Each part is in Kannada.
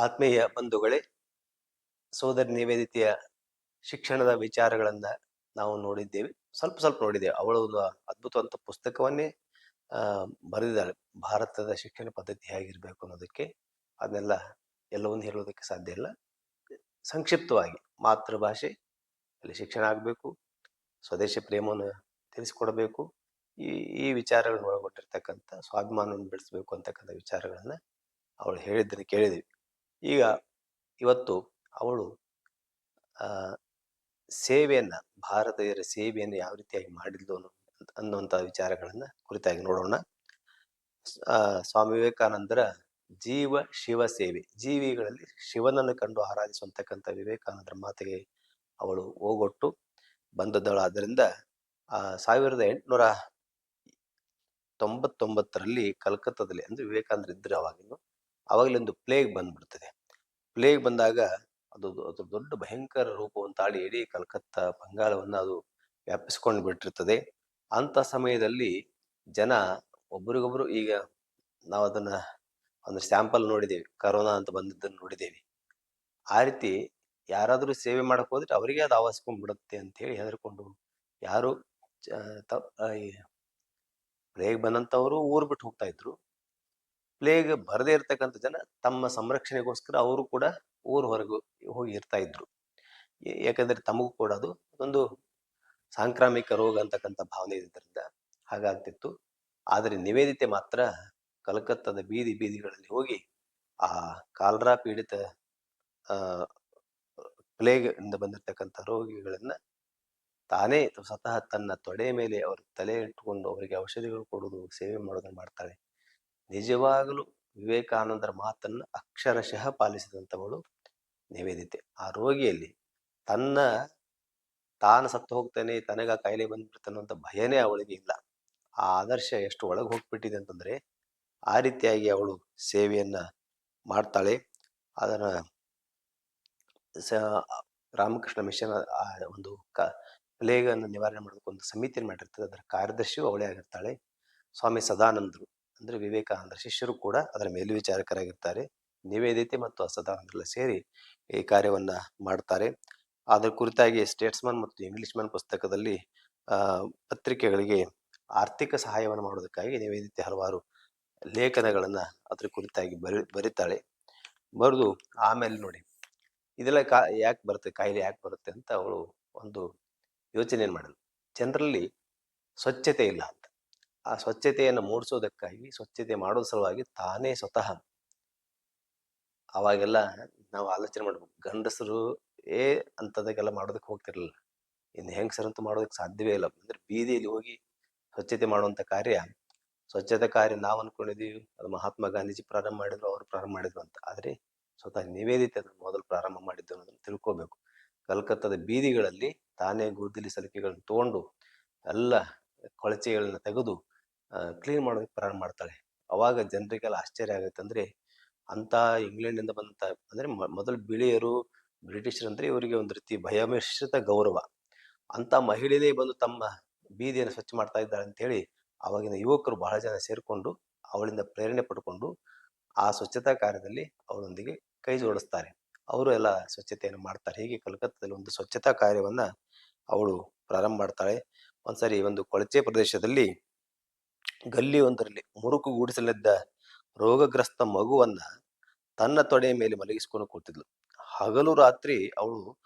ಆತ್ಮೀಯ ಬಂಧುಗಳೇ, ಸೋದರಿ ನಿವೇದಿತೆಯ ಶಿಕ್ಷಣದ ವಿಚಾರಗಳನ್ನ ನಾವು ನೋಡಿದ್ದೇವೆ. ಸ್ವಲ್ಪ ಸ್ವಲ್ಪ ನೋಡಿದ್ದೇವೆ. ಅವಳು ಒಂದು ಅದ್ಭುತವಂತ ಪುಸ್ತಕವನ್ನೇ ಆ ಬರೆದಿದ್ದಾಳೆ. ಭಾರತದ ಶಿಕ್ಷಣ ಪದ್ಧತಿ ಹೇಗಿರ್ಬೇಕು ಅನ್ನೋದಕ್ಕೆ. ಅದನ್ನೆಲ್ಲ ಎಲ್ಲವನ್ನೂ ಹೇಳುವುದಕ್ಕೆ ಸಾಧ್ಯ ಇಲ್ಲ. ಸಂಕ್ಷಿಪ್ತವಾಗಿ ಮಾತೃಭಾಷೆ ಅಲ್ಲಿ ಶಿಕ್ಷಣ ಆಗಬೇಕು, ಸ್ವದೇಶಿ ಪ್ರೇಮವನ್ನು ತಿಳಿಸಿಕೊಡಬೇಕು, ಈ ಈ ವಿಚಾರಗಳನ್ನು ಒಳಗೊಂಡಿರ್ತಕ್ಕಂಥ ಸ್ವಾಭಿಮಾನವನ್ನು ಬೆಳೆಸಬೇಕು ಅಂತಕ್ಕಂಥ ವಿಚಾರಗಳನ್ನ ಅವಳು ಹೇಳಿದ್ದನ್ನು ಕೇಳಿದ್ವಿ. ಈಗ ಇವತ್ತು ಅವಳು ಆ ಸೇವೆಯನ್ನ, ಭಾರತೀಯರ ಸೇವೆಯನ್ನು ಯಾವ ರೀತಿಯಾಗಿ ಮಾಡಿದ್ಲು ಅನ್ನುವಂಥ ವಿಚಾರಗಳನ್ನ ಕುರಿತಾಗಿ ನೋಡೋಣ. ಸ್ವಾಮಿ ವಿವೇಕಾನಂದರ ಜೀವ ಶಿವ ಸೇವೆ, ಜೀವಿಗಳಲ್ಲಿ ಶಿವನನ್ನು ಕಂಡು ಆರಾಧಿಸುವಂತಕ್ಕಂಥ ವಿವೇಕಾನಂದರ ಮಾತಿಗೆ ಅವಳು ಓಗೊಟ್ಟು ಬಂದದ್ದಳು. ಆದ್ದರಿಂದ 1899ರಲ್ಲಿ ಕಲ್ಕತ್ತಾದಲ್ಲಿ, ಅಂದ್ರೆ ವಿವೇಕಾನಂದ್ರ ಇದ್ರೆ ಅವಾಗಲೊಂದು ಪ್ಲೇಗ್ ಬಂದ್ಬಿಡ್ತದೆ. ಪ್ಲೇಗ್ ಬಂದಾಗ ಅದು ದೊಡ್ಡ ಭಯಂಕರ ರೂಪವನ್ನು ತಾಳಿ ಇಡೀ ಕಲ್ಕತ್ತಾ ಬಂಗಾಳವನ್ನು ಅದು ವ್ಯಾಪಿಸ್ಕೊಂಡು ಬಿಟ್ಟಿರ್ತದೆ. ಅಂತ ಸಮಯದಲ್ಲಿ ಜನ ಒಬ್ರಿಗೊಬ್ರು, ಈಗ ನಾವು ಅದನ್ನ ಒಂದು ಸ್ಯಾಂಪಲ್ ನೋಡಿದ್ದೇವೆ, ಕರೋನಾ ಅಂತ ಬಂದಿದ್ದನ್ನು ನೋಡಿದ್ದೇವೆ. ಆ ರೀತಿ ಯಾರಾದ್ರೂ ಸೇವೆ ಮಾಡಕ್ ಹೋದ್ರೆ ಅವರಿಗೆ ಅದು ಆವರಿಸ್ಕೊಂಡ್ಬಿಡುತ್ತೆ ಅಂತ ಹೇಳಿ ಹೆದರ್ಕೊಂಡು ಯಾರು ಪ್ಲೇಗ್ ಬಂದಂತವರು ಊರ್ ಬಿಟ್ಟು ಹೋಗ್ತಾ ಇದ್ರು. ಪ್ಲೇಗ್ ಬರದೇ ಇರ್ತಕ್ಕಂಥ ಜನ ತಮ್ಮ ಸಂರಕ್ಷಣೆಗೋಸ್ಕರ ಅವರು ಕೂಡ ಊರ್ ಹೊರಗೆ ಹೋಗಿ ಇರ್ತಾ ಇದ್ರು. ಯಾಕಂದ್ರೆ ತಮಗೂ ಕೂಡ ಅದು ಒಂದು ಸಾಂಕ್ರಾಮಿಕ ರೋಗ ಅಂತಕ್ಕಂಥ ಭಾವನೆ ಇದ್ರಿಂದ ಹಾಗಾಗ್ತಿತ್ತು. ಆದರೆ ನಿವೇದಿತೆ ಮಾತ್ರ ಕಲ್ಕತ್ತಾದ ಬೀದಿ ಬೀದಿಗಳಲ್ಲಿ ಹೋಗಿ ಆ ಕಾಲ್ರಾ ಪೀಡಿತ ಪ್ಲೇಗ್ ಇಂದ ಬಂದಿರತಕ್ಕಂಥ ರೋಗಿಗಳನ್ನ ತಾನೇ ಸ್ವತಃ ತನ್ನ ತೊಡೆ ಮೇಲೆ ಅವ್ರ ತಲೆ ಇಟ್ಟುಕೊಂಡು ಅವರಿಗೆ ಔಷಧಿಗಳು ಕೊಡುವುದು, ಸೇವೆ ಮಾಡೋದನ್ನ ಮಾಡ್ತಾಳೆ. ನಿಜವಾಗಲೂ ವಿವೇಕಾನಂದರ ಮಾತನ್ನ ಅಕ್ಷರಶಃ ಪಾಲಿಸಿದಂಥವಳು ನಿವೇದಿತೆ. ಆ ರೋಗಿಯಲ್ಲಿ ತಾನು ಸತ್ತು ಹೋಗ್ತೇನೆ, ತನಗ ಕಾಯಿಲೆ ಬಂದ್ಬಿಡ್ತಾನಂತ ಭಯನೇ ಅವಳಿಗೆ ಇಲ್ಲ. ಆ ಆದರ್ಶ ಎಷ್ಟು ಒಳಗೆ ಹೋಗ್ಬಿಟ್ಟಿದೆ ಅಂತಂದ್ರೆ ಆ ರೀತಿಯಾಗಿ ಅವಳು ಸೇವೆಯನ್ನ ಮಾಡ್ತಾಳೆ. ಅದನ್ನ ರಾಮಕೃಷ್ಣ ಮಿಷನ್ ಆ ಒಂದು ಪ್ಲೇಗ್ ಅನ್ನು ನಿವಾರಣೆ ಮಾಡೋದಕ್ಕೆ ಒಂದು ಸಮಿತಿಯನ್ನು ಮಾಡಿರ್ತದೆ. ಅದರ ಕಾರ್ಯದರ್ಶಿಯು ಅವಳೇ ಆಗಿರ್ತಾಳೆ. ಸ್ವಾಮಿ ಸದಾನಂದರು, ಅಂದ್ರೆ ವಿವೇಕಾನಂದರ ಶಿಷ್ಯರು ಕೂಡ ಅದರ ಮೇಲ್ವಿಚಾರಕರಾಗಿರ್ತಾರೆ. ನಿವೇದಿತೆ ಮತ್ತು ಸದಾನಂದರೆಲ್ಲ ಸೇರಿ ಈ ಕಾರ್ಯವನ್ನ ಮಾಡ್ತಾರೆ. ಅದರ ಕುರಿತಾಗಿ ಸ್ಟೇಟ್ಸ್ಮನ್ ಮತ್ತು ಇಂಗ್ಲಿಷ್ ಮ್ಯಾನ್ ಪುಸ್ತಕದಲ್ಲಿ ಪತ್ರಿಕೆಗಳಿಗೆ ಆರ್ಥಿಕ ಸಹಾಯವನ್ನು ಮಾಡೋದಕ್ಕಾಗಿ ನಿವೇದಿತೆ ಹಲವಾರು ಲೇಖನಗಳನ್ನ ಅದ್ರ ಕುರಿತಾಗಿ ಬರಿತಾಳೆ. ಬರೆದು ಆಮೇಲೆ ನೋಡಿ ಇದೆಲ್ಲ ಯಾಕೆ ಬರುತ್ತೆ, ಕಾಯಿಲೆ ಯಾಕೆ ಬರುತ್ತೆ ಅಂತ ಅವಳು ಒಂದು ಯೋಚನೆಯನ್ನು ಮಾಡಿದ್ಳು. ಜನರಲ್ಲಿ ಸ್ವಚ್ಛತೆ ಇಲ್ಲ ಅಂತ. ಆ ಸ್ವಚ್ಛತೆಯನ್ನು ಮೂಡಿಸೋದಕ್ಕಾಗಿ, ಸ್ವಚ್ಛತೆ ಮಾಡೋ ಸಲುವಾಗಿ ತಾನೇ ಸ್ವತಃ, ಅವಾಗೆಲ್ಲ ನಾವು ಆಲೋಚನೆ ಮಾಡ್ಬೇಕು, ಗಂಡಸರು ಅಂತದಕ್ಕೆಲ್ಲ ಮಾಡೋದಕ್ಕೆ ಹೋಗ್ತಿರ್ಲಿಲ್ಲ. ಇನ್ನು ಹೆಂಗಸರಂತೂ ಮಾಡೋದಕ್ಕೆ ಸಾಧ್ಯವೇ ಇಲ್ಲ. ಅಂದ್ರೆ ಬೀದಿಯಲ್ಲಿ ಹೋಗಿ ಸ್ವಚ್ಛತೆ ಮಾಡುವಂತ ಕಾರ್ಯ, ಸ್ವಚ್ಛತಾ ಕಾರ್ಯ ನಾವು ಅನ್ಕೊಂಡಿದೀವಿ ಅದು ಮಹಾತ್ಮ ಗಾಂಧೀಜಿ ಪ್ರಾರಂಭ ಮಾಡಿದ್ರು, ಅವರು ಪ್ರಾರಂಭ ಮಾಡಿದ್ರು ಅಂತ. ಆದ್ರೆ ಸ್ವತಃ ನಿವೇದಿತೆ ಅದನ್ನು ಮೊದಲು ಪ್ರಾರಂಭ ಮಾಡಿದ್ದು ಅನ್ನೋದನ್ನು ತಿಳ್ಕೊಬೇಕು. ಕಲ್ಕತ್ತಾದ ಬೀದಿಗಳಲ್ಲಿ ತಾನೇ ಗುದ್ದಲಿ ಸಲಿಕೆಗಳನ್ನ ತಗೊಂಡು ಎಲ್ಲ ಕೊಳಚೆಗಳನ್ನ ತೆಗೆದು ಕ್ಲೀನ್ ಮಾಡೋದಕ್ಕೆ ಪ್ರಾರಂಭ ಮಾಡ್ತಾಳೆ. ಅವಾಗ ಜನರಿಗೆಲ್ಲ ಆಶ್ಚರ್ಯ ಆಗುತ್ತೆ. ಅಂದ್ರೆ ಅಂತ ಇಂಗ್ಲೆಂಡಿಂದ ಬಂದಂತ, ಅಂದ್ರೆ ಮೊದಲು ಬಿಳಿಯರು ಬ್ರಿಟಿಷರಂದ್ರೆ ಇವರಿಗೆ ಒಂದು ರೀತಿ ಭಯಮಿಶ್ರಿತ ಗೌರವ. ಅಂತ ಮಹಿಳೆಯೇ ಬಂದು ತಮ್ಮ ಬೀದಿಯನ್ನು ಸ್ವಚ್ಛ ಮಾಡ್ತಾ ಇದ್ದಾಳೆ ಅಂತ ಹೇಳಿ ಅವಾಗಿನ ಯುವಕರು ಬಹಳ ಜನ ಸೇರ್ಕೊಂಡು ಅವಳಿಂದ ಪ್ರೇರಣೆ ಪಡ್ಕೊಂಡು ಆ ಸ್ವಚ್ಛತಾ ಕಾರ್ಯದಲ್ಲಿ ಅವಳೊಂದಿಗೆ ಕೈ ಜೋಡಿಸ್ತಾರೆ. ಅವರು ಎಲ್ಲ ಸ್ವಚ್ಛತೆಯನ್ನು ಮಾಡ್ತಾರೆ. ಹೀಗೆ ಕಲ್ಕತ್ತಾದಲ್ಲಿ ಒಂದು ಸ್ವಚ್ಛತಾ ಕಾರ್ಯವನ್ನ ಅವಳು ಪ್ರಾರಂಭ ಮಾಡ್ತಾಳೆ. ಒಂದ್ಸರಿ ಒಂದು ಕೊಳಚೆ ಪ್ರದೇಶದಲ್ಲಿ ಗಲ್ಲಿ ಒಂದರಲ್ಲಿ ಮುರುಕು ಗೂಡಿಸಲಿದ್ದ ರೋಗಗ್ರಸ್ತ ಮಗುವನ್ನ ತನ್ನ ತೊಡೆಯ ಮೇಲೆ ಮಲಗಿಸಿಕೊಂಡು ಕೂತಿದ್ಲು. ಹಗಲು ರಾತ್ರಿ ಅವಳು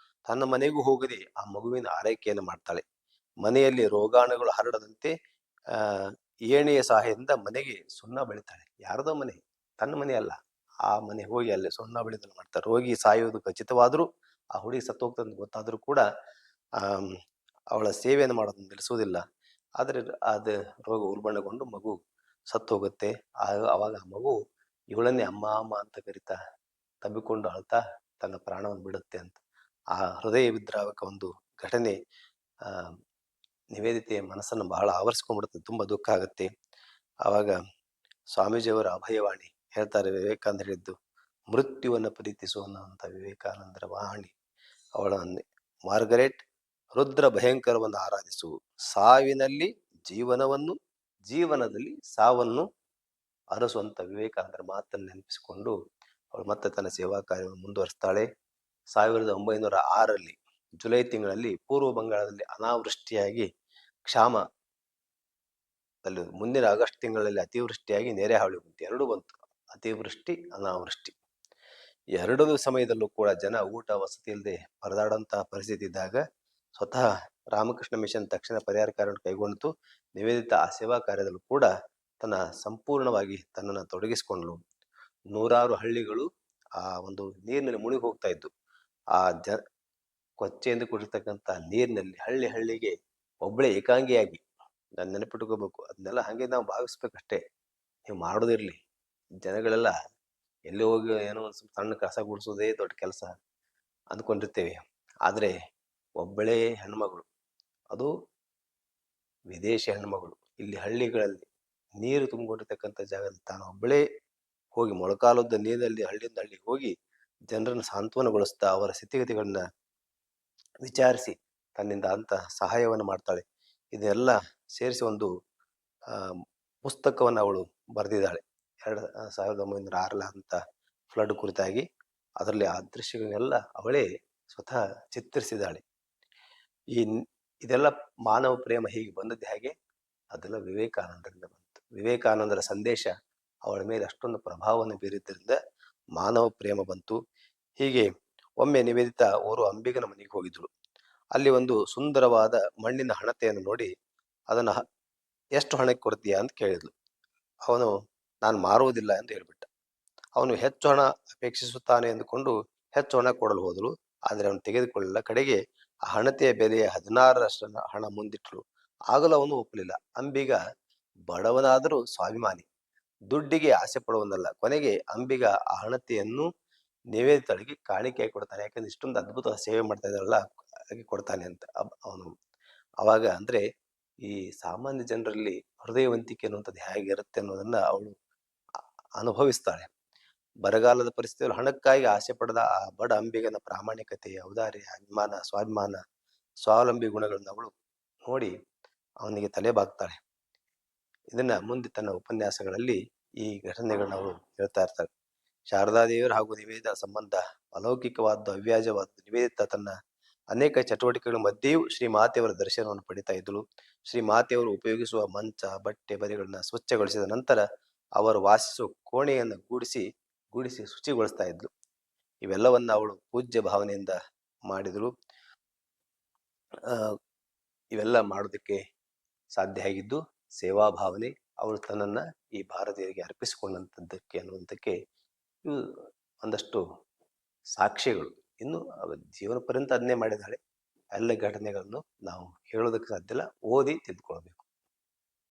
ತನ್ನ ಮನೆಗೂ ಹೋಗದೆ ಆ ಮಗುವಿನ ಆರೈಕೆಯನ್ನು ಮಾಡ್ತಾಳೆ. ಮನೆಯಲ್ಲಿ ರೋಗಾಣುಗಳು ಹರಡದಂತೆ ಏಣಿಯ ಸಹಾಯದಿಂದ ಮನೆಗೆ ಸುಣ್ಣ ಬೆಳಿತಾಳೆ. ಯಾರದೋ ಮನೆ, ತನ್ನ ಮನೆ ಅಲ್ಲ. ಆ ಮನೆ ಹೋಗಿ ಅಲ್ಲಿ ಸುಣ್ಣ ಬೆಳೆದನ್ನು ಮಾಡ್ತಾರೆ. ರೋಗಿ ಸಾಯುವುದು ಖಚಿತವಾದ್ರೂ, ಆ ಹುಡುಗಿ ಸತ್ತು ಹೋಗ್ತದೆ ಗೊತ್ತಾದ್ರೂ ಕೂಡ ಅವಳ ಸೇವೆಯನ್ನು ಮಾಡೋದನ್ನು ನಿಲ್ಲಿಸುವುದಿಲ್ಲ. ಆದ್ರೆ ಅದು ರೋಗ ಉಲ್ಬಣಗೊಂಡು ಮಗು ಸತ್ತು ಹೋಗುತ್ತೆ. ಅವಾಗ ಆ ಮಗು ಇವಳನ್ನೇ ಅಮ್ಮ ಅಮ್ಮ ಅಂತ ಕರಿತಾ ತಬ್ಬಿಕೊಂಡು ಅಳ್ತಾ ತನ್ನ ಪ್ರಾಣವನ್ನು ಬಿಡುತ್ತೆ ಅಂತ. ಆ ಹೃದಯ ವಿದ್ರಾವಕ ಒಂದು ಘಟನೆ ನಿವೇದಿತೆಯ ಮನಸ್ಸನ್ನು ಬಹಳ ಆವರಿಸ್ಕೊಂಡ್ಬಿಡುತ್ತೆ. ತುಂಬಾ ದುಃಖ ಆಗುತ್ತೆ. ಆವಾಗ ಸ್ವಾಮೀಜಿಯವರ ಅಭಯವಾಣಿ ಹೇಳ್ತಾರೆ, ವಿವೇಕಾನಂದ ಹೇಳಿದ್ದು ಮೃತ್ಯುವನ್ನು ಪ್ರೀತಿಸುವಂತ ವಿವೇಕಾನಂದರ ವಾಣಿ. ಅವಳ ಮಾರ್ಗರೆಟ್, ರುದ್ರ ಭಯಂಕರವನ್ನು ಆರಾಧಿಸು, ಸಾವಿನಲ್ಲಿ ಜೀವನವನ್ನು, ಜೀವನದಲ್ಲಿ ಸಾವನ್ನು ಅರಸುವಂತ ವಿವೇಕಾನಂದರ ಮಾತನ್ನು ನೆನಪಿಸಿಕೊಂಡು ಅವಳು ಮತ್ತೆ ತನ್ನ ಸೇವಾ ಕಾರ್ಯವನ್ನು ಮುಂದುವರಿಸ್ತಾಳೆ. 1906ರಲ್ಲಿ ಜುಲೈ ತಿಂಗಳಲ್ಲಿ ಪೂರ್ವ ಬಂಗಾಳದಲ್ಲಿ ಅನಾವೃಷ್ಟಿಯಾಗಿ ಕ್ಷಾಮ, ಮುಂದಿನ ಆಗಸ್ಟ್ ತಿಂಗಳಲ್ಲಿ ಅತಿವೃಷ್ಟಿಯಾಗಿ ನೆರೆ ಹಾವಳಿ ಎರಡೂ ಬಂತು. ಅತಿವೃಷ್ಟಿ, ಅನಾವೃಷ್ಟಿ ಎರಡೂ ಸಮಯದಲ್ಲೂ ಕೂಡ ಜನ ಊಟ ವಸತಿ ಇಲ್ಲದೆ ಪರದಾಡುವಂತಹ ಪರಿಸ್ಥಿತಿ ಇದ್ದಾಗ ಸ್ವತಃ ರಾಮಕೃಷ್ಣ ಮಿಷನ್ ತಕ್ಷಣ ಪರಿಹಾರ ಕಾರ್ಯವನ್ನು ಕೈಗೊಂಡಿತು. ನಿವೇದಿತ ಆ ಸೇವಾ ಕಾರ್ಯದಲ್ಲೂ ಕೂಡ ಸಂಪೂರ್ಣವಾಗಿ ತನ್ನನ್ನು ತೊಡಗಿಸಿಕೊಂಡಳು. ನೂರಾರು ಹಳ್ಳಿಗಳು ಆ ಒಂದು ನೀರಿನಲ್ಲಿ ಮುಳುಗಿ ಹೋಗ್ತಾ ಇದ್ದು. ಆ ಕೊಚ್ಚೆಯಿಂದ ಕೂಡಿರ್ತಕ್ಕಂಥ ನೀರಿನಲ್ಲಿ ಹಳ್ಳಿಗೆ ಒಬ್ಬಳೇ ಏಕಾಂಗಿಯಾಗಿ, ನಾನು ನೆನಪಿಟ್ಕೋಬೇಕು ಅದನ್ನೆಲ್ಲ, ಹಾಗೆ ನಾವು ಭಾವಿಸ್ಬೇಕಷ್ಟೇ. ನೀವು ಮಾಡೋದಿರ್ಲಿ, ಜನಗಳೆಲ್ಲ ಎಲ್ಲಿ ಹೋಗಿ ಏನೋ ಒಂದು ಸಣ್ಣ ಕಸ ಗುಡಿಸೋದೇ ದೊಡ್ಡ ಕೆಲಸ ಅಂದ್ಕೊಂಡಿರ್ತೇವೆ. ಆದರೆ ಒಬ್ಬಳೇ ಹೆಣ್ಮಗಳು, ಅದು ವಿದೇಶಿ ಹೆಣ್ಮಗಳು, ಇಲ್ಲಿ ಹಳ್ಳಿಗಳಲ್ಲಿ ನೀರು ತುಂಬಿಕೊಂಡಿರ್ತಕ್ಕಂಥ ಜಾಗದಲ್ಲಿ ತಾನು ಒಬ್ಬಳೇ ಹೋಗಿ ಮೊಳಕಾಲುದ್ದ ನೀರಿನಲ್ಲಿ ಹಳ್ಳಿಯಿಂದ ಹಳ್ಳಿಗೆ ಹೋಗಿ ಜನರನ್ನು ಸಾಂತ್ವನಗೊಳಿಸ್ತಾ ಅವರ ಸ್ಥಿತಿಗತಿಗಳನ್ನ ವಿಚಾರಿಸಿ ತನ್ನಿಂದ ಅಂತ ಸಹಾಯವನ್ನು ಮಾಡ್ತಾಳೆ. ಇದೆಲ್ಲ ಸೇರಿಸಿ ಒಂದು ಪುಸ್ತಕವನ್ನು ಅವಳು ಬರೆದಿದ್ದಾಳೆ 1906 ಅಂತ ಫ್ಲಡ್ ಕುರಿತಾಗಿ. ಅದರಲ್ಲಿ ಆ ದೃಶ್ಯಗಳನ್ನೆಲ್ಲ ಅವಳೇ ಸ್ವತಃ ಚಿತ್ರಿಸಿದ್ದಾಳೆ. ಇದೆಲ್ಲ ಮಾನವ ಪ್ರೇಮ ಹೀಗೆ ಬಂದದ್ದು ಹೇಗೆ? ಅದೆಲ್ಲ ವಿವೇಕಾನಂದರಿಂದ ಬಂತು. ವಿವೇಕಾನಂದರ ಸಂದೇಶ ಅವಳ ಮೇಲೆ ಅಷ್ಟೊಂದು ಪ್ರಭಾವವನ್ನು ಬೀರಿದ್ದರಿಂದ ಮಾನವ ಪ್ರೇಮ ಬಂತು. ಹೀಗೆ ಒಮ್ಮೆ ನಿವೇದಿತ ಅವರು ಅಂಬಿಗನ ಮನೆಗೆ ಹೋಗಿದ್ರು. ಅಲ್ಲಿ ಒಂದು ಸುಂದರವಾದ ಮಣ್ಣಿನ ಹಣತೆಯನ್ನು ನೋಡಿ ಅದನ್ನ ಎಷ್ಟು ಹಣಕ್ಕೆ ಕೊಡ್ತೀಯಾ ಅಂತ ಕೇಳಿದ್ಲು. ಅವನು ನಾನು ಮಾರುವುದಿಲ್ಲ ಎಂದು ಹೇಳ್ಬಿಟ್ಟ. ಅವನು ಹೆಚ್ಚು ಹಣ ಅಪೇಕ್ಷಿಸುತ್ತಾನೆ ಎಂದುಕೊಂಡು ಹೆಚ್ಚು ಹಣ ಕೊಡಲು ಹೋದಳು. ಆದರೆ ಅವನು ತೆಗೆದುಕೊಳ್ಳಲಿಲ್ಲ. ಕಡೆಗೆ ಆ ಹಣತೆಯ ಬೆಲೆಯ 16ರಷ್ಟು ಹಣ ಮುಂದಿಟ್ಟಳು. ಆಗಲೂ ಅವನು ಒಪ್ಪಲಿಲ್ಲ. ಅಂಬಿಗ ಬಡವನಾದರೂ ಸ್ವಾಭಿಮಾನಿ, ದುಡ್ಡಿಗೆ ಆಸೆ ಪಡುವನಲ್ಲ. ಕೊನೆಗೆ ಅಂಬಿಗ ಆ ಹಣತೆಯನ್ನು ನಿವೇದಿತಳಿಗೆ ಕಾಣಿಕೆಯಾಗಿ ಕೊಡ್ತಾನೆ. ಯಾಕಂದ್ರೆ ಇಷ್ಟೊಂದು ಅದ್ಭುತ ಸೇವೆ ಮಾಡ್ತಾ ಇದ್ದಾರಲ್ಲ, ಹಾಗೆ ಕೊಡ್ತಾನೆ ಅಂತ ಅವನು. ಅವಾಗ ಅಂದ್ರೆ ಈ ಸಾಮಾನ್ಯ ಜನರಲ್ಲಿ ಹೃದಯವಂತಿಕೆ ಅನ್ನುವಂಥದ್ದು ಹೇಗಿರುತ್ತೆ ಅನ್ನೋದನ್ನ ಅವಳು ಅನುಭವಿಸ್ತಾಳೆ. ಬರಗಾಲದ ಪರಿಸ್ಥಿತಿಯಲ್ಲಿ ಹಣಕ್ಕಾಗಿ ಆಸೆ ಪಡೆದ ಆ ಬಡ ಅಂಬಿಗನ ಪ್ರಾಮಾಣಿಕತೆ, ಔದಾರ್ಯ, ಅಭಿಮಾನ, ಸ್ವಾಭಿಮಾನ, ಸ್ವಾವಲಂಬಿ ಗುಣಗಳನ್ನು ಅವಳು ನೋಡಿ ಅವನಿಗೆ ತಲೆ ಬಾಗ್ತಾಳೆ. ಇದನ್ನ ಮುಂದೆ ತನ್ನ ಉಪನ್ಯಾಸಗಳಲ್ಲಿ ಈ ಘಟನೆಗಳನ್ನ ಅವಳು ಹೇಳ್ತಾ ಇರ್ತಾಳೆ. ಶಾರದಾದೇವಿಯರು ಹಾಗೂ ನಿವೇದಿತ ಸಂಬಂಧ ಅಲೌಕಿಕವಾದ, ಅವ್ಯಾಜವಾದ. ನಿವೇದಿತ ತನ್ನ ಅನೇಕ ಚಟುವಟಿಕೆಗಳ ಮಧ್ಯೆಯೂ ಶ್ರೀ ಮಾತೆಯವರ ದರ್ಶನವನ್ನು ಪಡಿತಾ ಇದ್ದಳು. ಶ್ರೀ ಮಾತೆಯವರು ಉಪಯೋಗಿಸುವ ಮಂಚ, ಬಟ್ಟೆ, ಬರೆಗಳನ್ನ ಸ್ವಚ್ಛಗೊಳಿಸಿದ ನಂತರ ಅವರು ವಾಸಿಸುವ ಕೋಣೆಯನ್ನು ಗೂಡಿಸಿ ಶುಚಿಗೊಳಿಸ್ತಾ ಇದ್ಲು. ಇವೆಲ್ಲವನ್ನ ಅವಳು ಪೂಜ್ಯ ಭಾವನೆಯಿಂದ ಮಾಡಿದಳು. ಇವೆಲ್ಲ ಮಾಡೋದಕ್ಕೆ ಸಾಧ್ಯ ಆಗಿದ್ದು ಸೇವಾ ಭಾವನೆ, ಅವಳು ತನ್ನನ್ನ ಈ ಭಾರತೀಯರಿಗೆ ಅರ್ಪಿಸಿಕೊಂಡಂಥದ್ದಕ್ಕೆ ಅನ್ನುವಂಥಕ್ಕೆ ಇವು ಒಂದಷ್ಟು ಸಾಕ್ಷ್ಯಗಳು. ಇನ್ನು ಜೀವನ ಪರ್ಯಂತ ಅದನ್ನೇ ಮಾಡಿದ್ದಾಳೆ. ಎಲ್ಲ ಘಟನೆಗಳನ್ನು ನಾವು ಹೇಳೋದಕ್ಕೆ ಸಾಧ್ಯ ಇಲ್ಲ, ಓದಿ ತಿಳ್ಕೊಳ್ಬೇಕು.